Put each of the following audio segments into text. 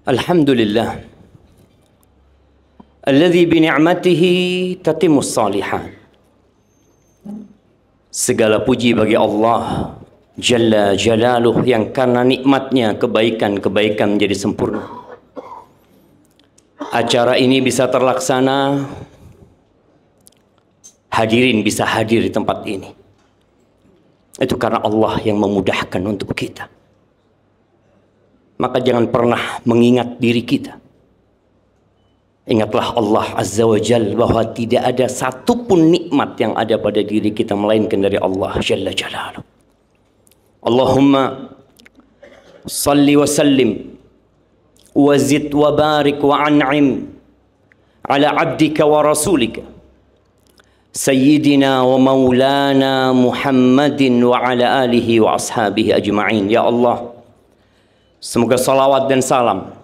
Alhamdulillah alladzi bi ni'matihi tatimmus shalihat. Segala puji bagi Allah Jalla Jalaluh yang karena nikmatnya kebaikan-kebaikan menjadi sempurna. Acara ini bisa terlaksana, hadirin bisa hadir di tempat ini. Itu karena Allah yang memudahkan untuk kita. Maka jangan pernah mengingat diri kita. Ingatlah Allah Azza wa Jal bahwa tidak ada satupun nikmat yang ada pada diri kita melainkan dari Allah Jalla Jalaluh. Allahumma salli wa sallim wa zid wa barik wa an'im ala abdika wa rasulika Sayyidina wa maulana Muhammadin wa ala alihi wa ashabihi ajma'in. Ya Allah, semoga salawat dan salam,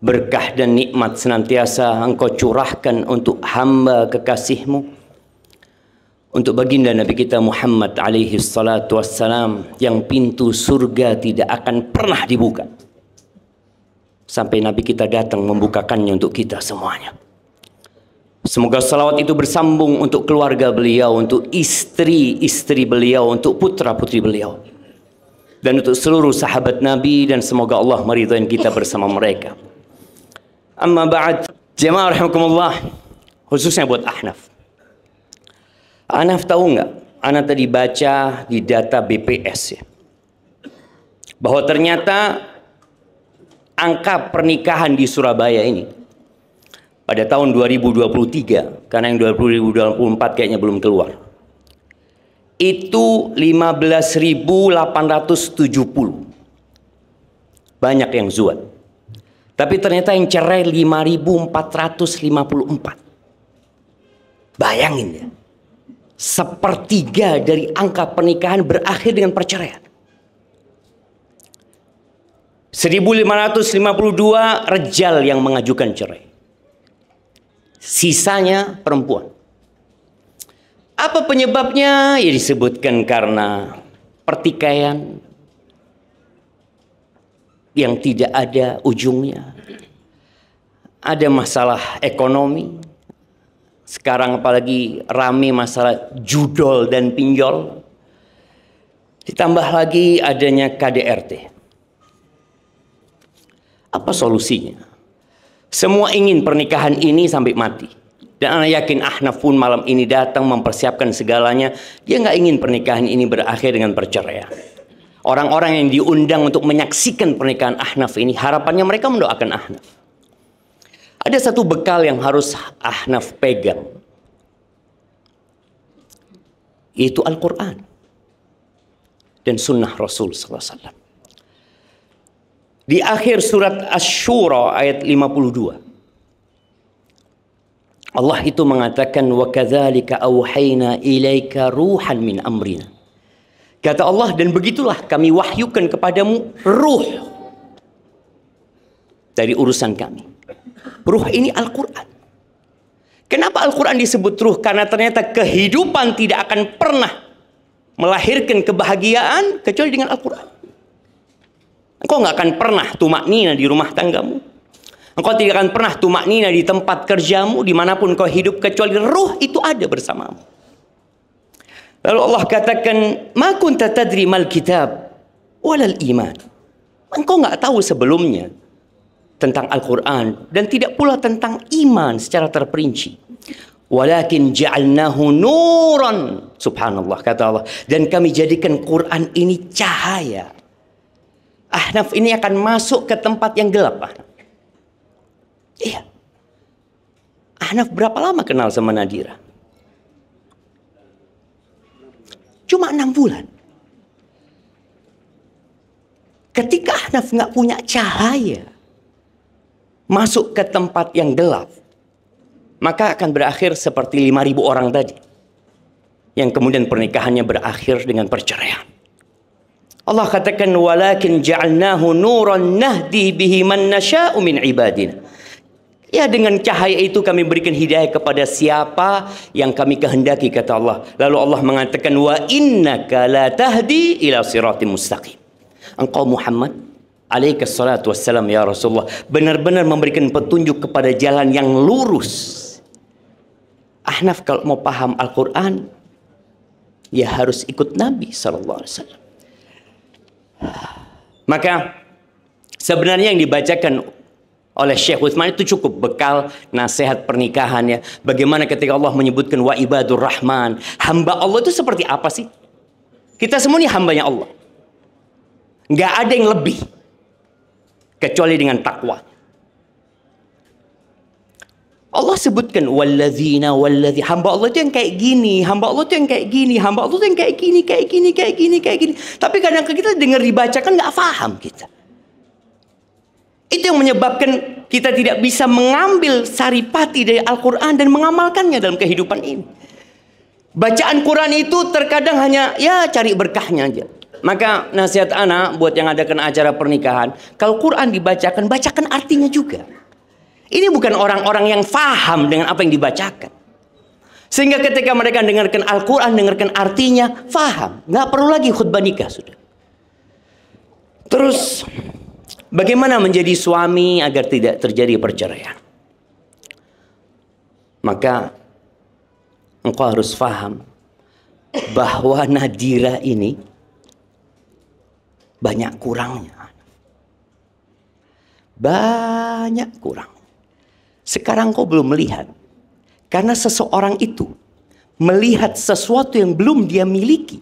berkah dan nikmat senantiasa Engkau curahkan untuk hamba kekasih-Mu, untuk baginda Nabi kita Muhammad alaihi salatu wassalam, yang pintu surga tidak akan pernah dibuka sampai Nabi kita datang membukakannya untuk kita semuanya. Semoga salawat itu bersambung untuk keluarga beliau, untuk istri-istri beliau, untuk putra-putri beliau, dan untuk seluruh sahabat Nabi, dan semoga Allah meridhai kita bersama mereka. Amma ba'd, jemaah rahimakumullah, khususnya buat Ahnaf. Ahnaf tahu nggak? Ana tadi baca di data BPS ya, bahwa ternyata angka pernikahan di Surabaya ini pada tahun 2023, karena yang 2024 kayaknya belum keluar, itu 15.870. Banyak yang zuat. Tapi ternyata yang cerai 5.454. Bayangin ya, sepertiga dari angka pernikahan berakhir dengan perceraian. 1.552 rejal yang mengajukan cerai. Sisanya perempuan. Apa penyebabnya? Ya disebutkan karena pertikaian yang tidak ada ujungnya. Ada masalah ekonomi. Sekarang apalagi rame masalah judol dan pinjol. Ditambah lagi adanya KDRT. Apa solusinya? Semua ingin pernikahan ini sampai mati. Dan ana yakin Ahnaf pun malam ini datang mempersiapkan segalanya. Dia nggak ingin pernikahan ini berakhir dengan perceraian. Orang-orang yang diundang untuk menyaksikan pernikahan Ahnaf ini, harapannya mereka mendoakan Ahnaf. Ada satu bekal yang harus Ahnaf pegang, yaitu Al-Quran dan sunnah Rasul sallallahu alaihi wasallam. Di akhir surat Asy-Syura ayat 52, Allah itu mengatakan, wa kadzalika auhayna ilaika ruhan min amrina. Kata Allah, dan begitulah kami wahyukan kepadamu ruh dari urusan kami. Ruh ini Al-Quran. Kenapa Al-Quran disebut ruh? Karena ternyata kehidupan tidak akan pernah melahirkan kebahagiaan kecuali dengan Al-Quran. Engkau nggak akan pernah tumaknina di rumah tanggamu. Engkau tidak akan pernah tumaknina di tempat kerjamu, dimanapun kau hidup, kecuali ruh itu ada bersamamu. Lalu Allah katakan, ma kunta tadri mal kitab walal iman. Engkau nggak tahu sebelumnya tentang Al-Quran dan tidak pula tentang iman secara terperinci. Walakin ja'alnahu nuran. Subhanallah, kata Allah. Dan kami jadikan Quran ini cahaya. Ahnaf ini akan masuk ke tempat yang gelap. Iya. Ahnaf berapa lama kenal sama Nadira? Cuma 6 bulan. Ketika Ahnaf nggak punya cahaya, masuk ke tempat yang gelap, maka akan berakhir seperti 5.000 orang tadi, yang kemudian pernikahannya berakhir dengan perceraian. Allah katakan, walakin ja'alnahu nuran nahdi bihi man nasya'u min ibadina. Ya, dengan cahaya itu kami berikan hidayah kepada siapa yang kami kehendaki, kata Allah. Lalu Allah mengatakan, wa innaka la tahdi ila siratim mustaqim. Engkau Muhammad alaihi salatu wassalam ya Rasulullah, benar-benar memberikan petunjuk kepada jalan yang lurus. Ahnaf kalau mau paham Al-Quran, ya harus ikut Nabi sallallahu alaihi wasallam. Maka sebenarnya yang dibacakan oleh Syekh Utsman itu cukup bekal nasihat pernikahannya. Bagaimana ketika Allah menyebutkan wa ibadur rahman, hamba Allah itu seperti apa sih? Kita semua ini hambanya Allah. Nggak ada yang lebih kecuali dengan takwa. Allah sebutkan walladzina hamba Allah itu yang kayak gini, hamba Allah itu yang kayak gini, hamba Allah itu yang kayak gini, kayak gini, kayak gini, kayak gini. Tapi kadang kita dengar dibacakan nggak paham kita. Itu yang menyebabkan kita tidak bisa mengambil saripati dari Al-Quran dan mengamalkannya dalam kehidupan ini. Bacaan Quran itu terkadang hanya ya cari berkahnya aja. Maka nasihat anak buat yang adakan acara pernikahan, kalau Quran dibacakan, bacakan artinya juga. Ini bukan orang-orang yang faham dengan apa yang dibacakan. Sehingga ketika mereka dengarkan Al-Quran, dengarkan artinya, faham. Nggak perlu lagi khutbah nikah sudah. Terus bagaimana menjadi suami agar tidak terjadi perceraian? Maka engkau harus faham bahwa Nadira ini banyak kurangnya. Banyak kurang. Sekarang kau belum melihat. Karena seseorang itu melihat sesuatu yang belum dia miliki,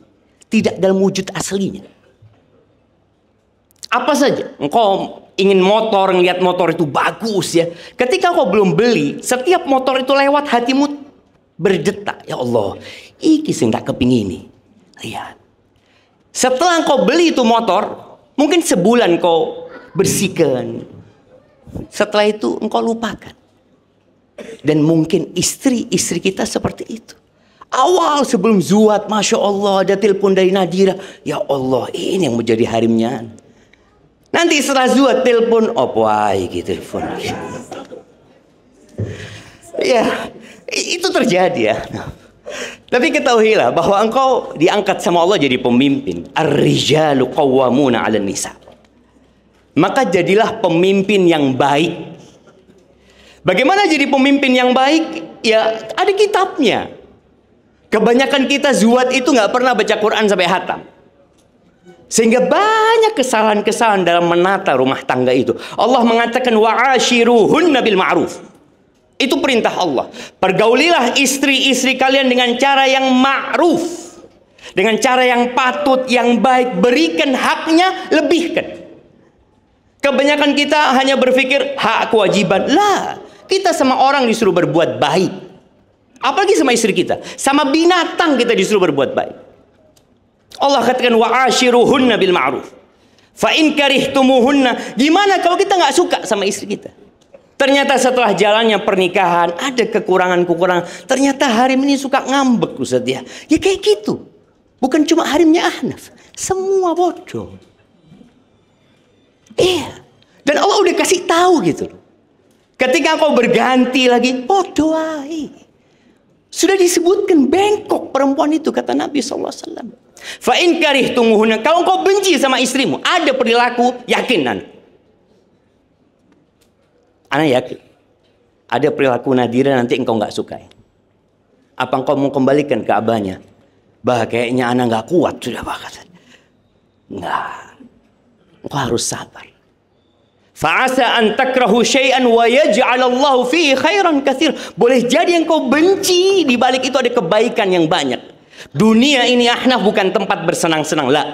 tidak dalam wujud aslinya. Apa saja, engkau ingin motor, ngelihat motor itu bagus ya. Ketika kau belum beli, setiap motor itu lewat hatimu berdetak. Ya Allah, iki sing tak kepingini. Lihat. Setelah kau beli itu motor, mungkin sebulan kau bersihkan. Setelah itu engkau lupakan. Dan mungkin istri-istri kita seperti itu. Awal sebelum zuat, Masya Allah, ada telepon dari Nadira. Ya Allah, ini yang menjadi harimnya. Nanti setelah zuat telepon, opwai gitu telepon. Ya, itu terjadi ya. Tapi ketahuilah bahwa engkau diangkat sama Allah jadi pemimpin. Ar-rijalu qawwamuna 'alan nisa. Maka jadilah pemimpin yang baik. Bagaimana jadi pemimpin yang baik? Ya, ada kitabnya. Kebanyakan kita zuat itu nggak pernah baca Quran sampai hatam. Sehingga banyak kesalahan-kesalahan dalam menata rumah tangga itu. Allah mengatakan wa'ashiruhunna bil ma'ruf. Itu perintah Allah. Pergaulilah istri-istri kalian dengan cara yang ma'ruf. Dengan cara yang patut, yang baik. Berikan haknya, lebihkan. Kebanyakan kita hanya berpikir hak kewajiban. Lah, kita sama orang disuruh berbuat baik. Apalagi sama istri kita. Sama binatang kita disuruh berbuat baik. Allah katakan wa'ashiruhunna bil ma'ruf. Fa in karihtumuhunna. Gimana kalau kita nggak suka sama istri kita? Ternyata setelah jalannya pernikahan ada kekurangan-kekurangan. Ternyata harim ini suka ngambek Ustaz ya. Ya kayak gitu. Bukan cuma harimnya Ahnaf. Semua bodoh. Iya. Dan Allah udah kasih tahu gitu loh. Ketika kau berganti lagi, bodoh aja. Sudah disebutkan bengkok perempuan itu, kata Nabi SAW. Fa in karihtumuhunna, kalau kau benci sama istrimu, ada perilaku, yakin nanti. Ana yakin. Ada perilaku Nadira nanti engkau nggak sukai. Apa engkau mau kembalikan ke abahnya? Bah, kayaknya ana nggak kuat sudah bahkan. Nggak. Engkau harus sabar. Fa'asa an takrahu syai'an wa yaj'alallahu fihi khairan katsir. Boleh jadi engkau benci, di balik itu ada kebaikan yang banyak. Dunia ini Ahnaf bukan tempat bersenang-senang, lah.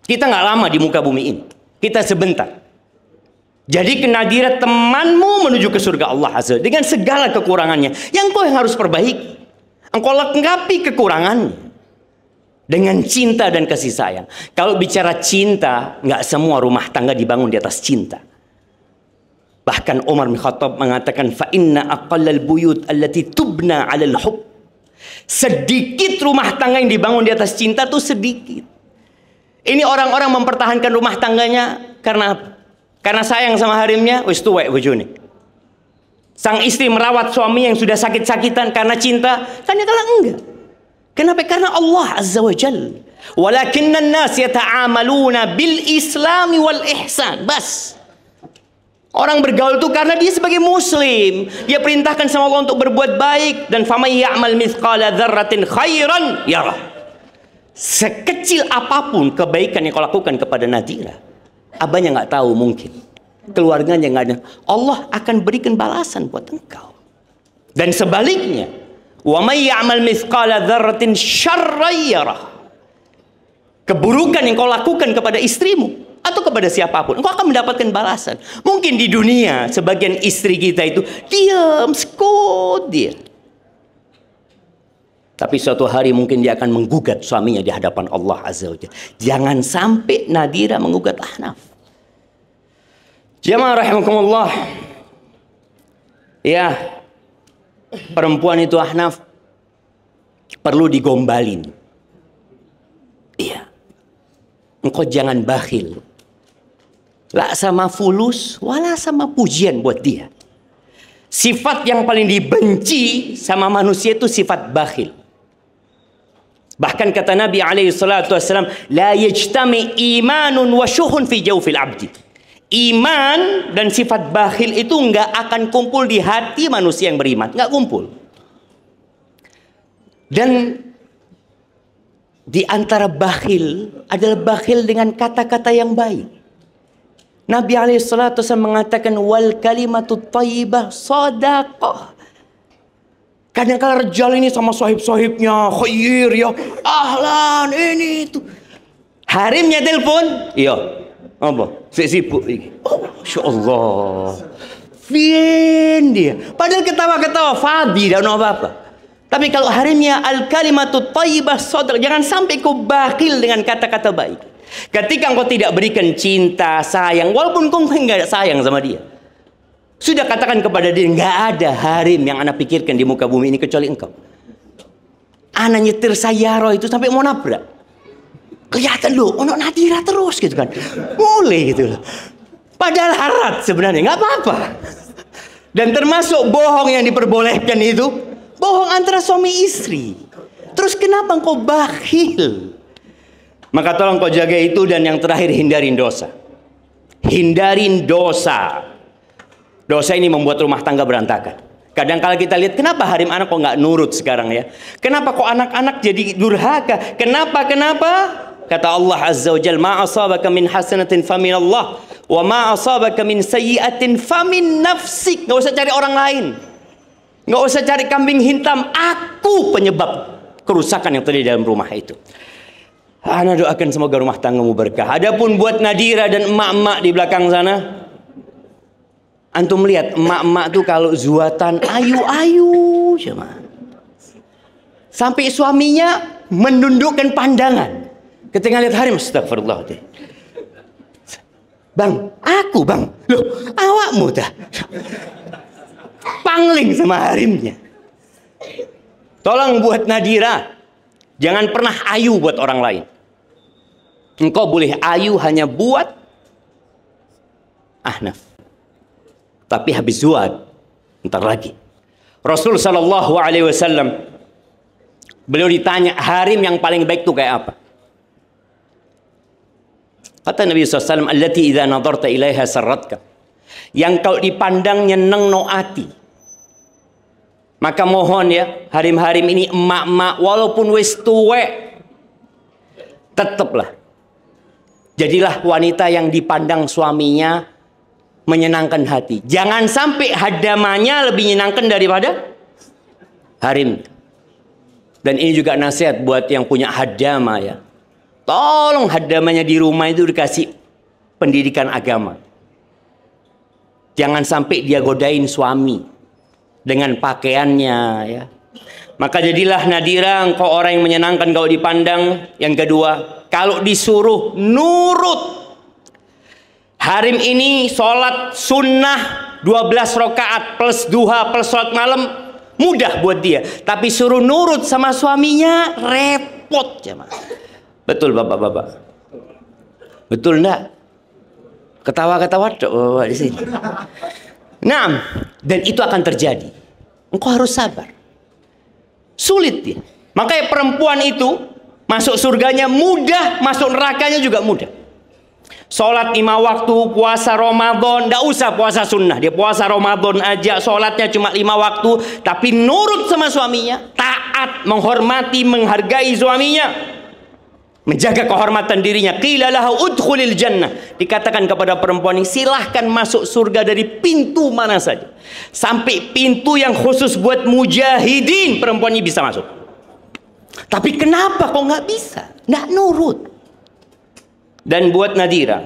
Kita nggak lama di muka bumi ini. Kita sebentar. Jadi Nadira temanmu menuju ke surga Allah Azza dengan segala kekurangannya. Yang kau yang harus perbaiki. Engkau lengkapi kekurangannya dengan cinta dan kasih sayang. Kalau bicara cinta, nggak semua rumah tangga dibangun di atas cinta. Bahkan Umar bin Khattab mengatakan, fa inna aqallal buyut allati tubna 'alal hub. Sedikit rumah tangga yang dibangun di atas cinta tuh sedikit. Ini orang-orang mempertahankan rumah tangganya karena sayang sama harimnya, wis tuwek bojone. Sang istri merawat suami yang sudah sakit-sakitan karena cinta, kan ya kalau enggak. Kenapa? Karena Allah Azza wa Jalla Walakinnan nas yata'amaluna bil islami wal ihsan. Bas. Orang bergaul itu karena dia sebagai muslim. Dia perintahkan sama Allah untuk berbuat baik. Dan faman ya'mal mithqala dzarratin khairan yarah. Sekecil apapun kebaikan yang kau lakukan kepada Nadira, abahnya nggak tahu, mungkin keluarganya nggak ada, Allah akan berikan balasan buat engkau. Dan sebaliknya, wa may ya'mal mithqala dzarratin syarran yarah. Keburukan yang kau lakukan kepada istrimu atau kepada siapapun, engkau akan mendapatkan balasan. Mungkin di dunia sebagian istri kita itu diam, sekut dia. Tapi suatu hari mungkin dia akan menggugat suaminya di hadapan Allah Azza wa Jalla. Jangan sampai Nadira menggugat Ahnaf. Jamaah rahimakumullah. Ya, perempuan itu Ahnaf perlu digombalin. Iya. Engkau jangan bakhil. La sama fulus, wala sama pujian buat dia. Sifat yang paling dibenci sama manusia itu sifat bakhil. Bahkan kata Nabi SAW, la yajtami imanun wa syuhun fi jawfil abdi. Iman dan sifat bakhil itu nggak akan kumpul di hati manusia yang beriman. Nggak kumpul. Dan di antara bakhil adalah bakhil dengan kata-kata yang baik. Nabi SAW mengatakan wal kalimatu thayyibah shadaqah. Kadang-kadang rejal ini sama sahib-sahibnya khair ya, ahlan ini itu. Harimnya telepon, iya. Apa? Sibuk iki. Oh, masyaallah. Fin dia. Padahal ketawa-ketawa Fabi dan apa-apa. Tapi kalau harimnya al kalimatu thayyibah shadaqah, jangan sampai kau bakhil dengan kata-kata baik. Ketika engkau tidak berikan cinta, sayang, walaupun kau enggak sayang sama dia, sudah katakan kepada dia, nggak ada harim yang anak pikirkan di muka bumi ini kecuali engkau. Anak nyetir sayaro itu sampai mau nabrak. Kelihatan loh, ono Nadira terus gitu kan. Boleh gitu loh. Padahal harat sebenarnya, nggak apa-apa. Dan termasuk bohong yang diperbolehkan itu, bohong antara suami istri. Terus kenapa engkau bakhil? Maka tolong kau jaga itu, dan yang terakhir hindarin dosa. Hindarin dosa. Dosa ini membuat rumah tangga berantakan. Kadang-kala kita lihat, kenapa harim anak kok nggak nurut sekarang ya? Kenapa kok anak-anak jadi durhaka? Kenapa? Kata Allah Azza wa Jalla, ma asabaka min hasanatin famin Allah, wa ma asabaka min sayyi'atin famin nafsik. Nggak usah cari orang lain. Nggak usah cari kambing hitam. Aku penyebab kerusakan yang terjadi dalam rumah itu. Ana doakan semoga rumah tanggamu berkah. Adapun buat Nadira dan emak-emak di belakang sana, antum lihat emak-emak tuh kalau zuatan ayu-ayu cuma. Sampai suaminya menundukkan pandangan ketika lihat harim. Astagfirullah. Bang, aku bang. Loh, awakmu dah. Pangling sama harimnya. Tolong buat Nadira, jangan pernah ayu buat orang lain. Engkau boleh ayu hanya buat Ahnaf. Tapi habis zuat, ntar lagi. Rasul Sallallahu Alaihi Wasallam, beliau ditanya harim yang paling baik itu kayak apa? Kata Nabi SAW, allati idza nadarta ilaiha sarratka. Yang kalau dipandang nyeneng no ati. Maka mohon ya, harim-harim ini emak-emak walaupun wis tuwek, tetaplah jadilah wanita yang dipandang suaminya menyenangkan hati. Jangan sampai hadamannya lebih menyenangkan daripada harim. Dan ini juga nasihat buat yang punya hadama ya. Tolong hadamanya di rumah itu dikasih pendidikan agama. Jangan sampai dia godain suami dengan pakaiannya ya. Maka jadilah Nadira engkau orang yang menyenangkan kalau dipandang. Yang kedua, kalau disuruh nurut. Harim ini sholat sunnah 12 rakaat plus duha plus sholat malam mudah buat dia. Tapi suruh nurut sama suaminya repot ya. Betul bapak-bapak? Betul enggak? Ketawa-ketawa di sini. Nah, dan itu akan terjadi. Engkau harus sabar. Sulit ya. Makanya perempuan itu Masuk surganya mudah, masuk nerakanya juga mudah. Sholat 5 waktu, puasa Ramadan, nggak usah puasa sunnah. Dia puasa Ramadan aja, sholatnya cuma 5 waktu, tapi nurut sama suaminya, taat, menghormati, menghargai suaminya, menjaga kehormatan dirinya. Qila lahu udkhulil jannah. Dikatakan kepada perempuan ini, silahkan masuk surga dari pintu mana saja. Sampai pintu yang khusus buat mujahidin, perempuan ini bisa masuk. Tapi kenapa kok nggak bisa? Nggak nurut. Dan buat Nadira,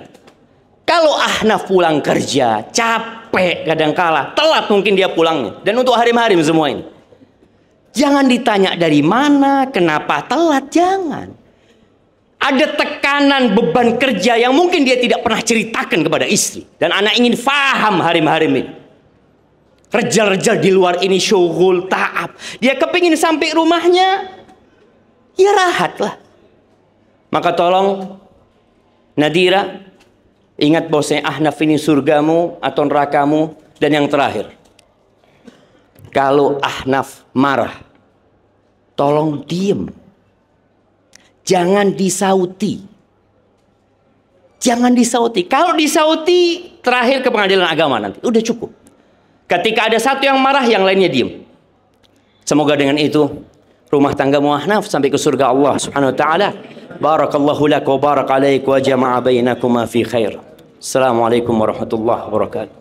kalau Ahnaf pulang kerja, capek kadangkala, telat mungkin dia pulangnya. Dan untuk harim-harim semua ini, jangan ditanya dari mana, kenapa telat, jangan. Ada tekanan beban kerja yang mungkin dia tidak pernah ceritakan kepada istri. Dan anak ingin faham harim-harim ini. Rejal-rejal di luar ini syughul, ta'ab. Dia kepingin sampai rumahnya, ya rahatlah. Maka tolong Nadira, ingat bahwasanya Ahnaf ini surgamu atau nerakamu. Dan yang terakhir, kalau Ahnaf marah, tolong diem. Jangan disauti. Jangan disauti. Kalau disauti, terakhir ke pengadilan agama nanti. Udah cukup. Ketika ada satu yang marah, yang lainnya diem. Semoga dengan itu rumah tanggamu Ahnaf sampai ke surga Allah Subhanahu wa taala. Barakallahu lak wa barak alaik wa jama'a bainakuma fi khair. Assalamualaikum warahmatullahi wabarakatuh.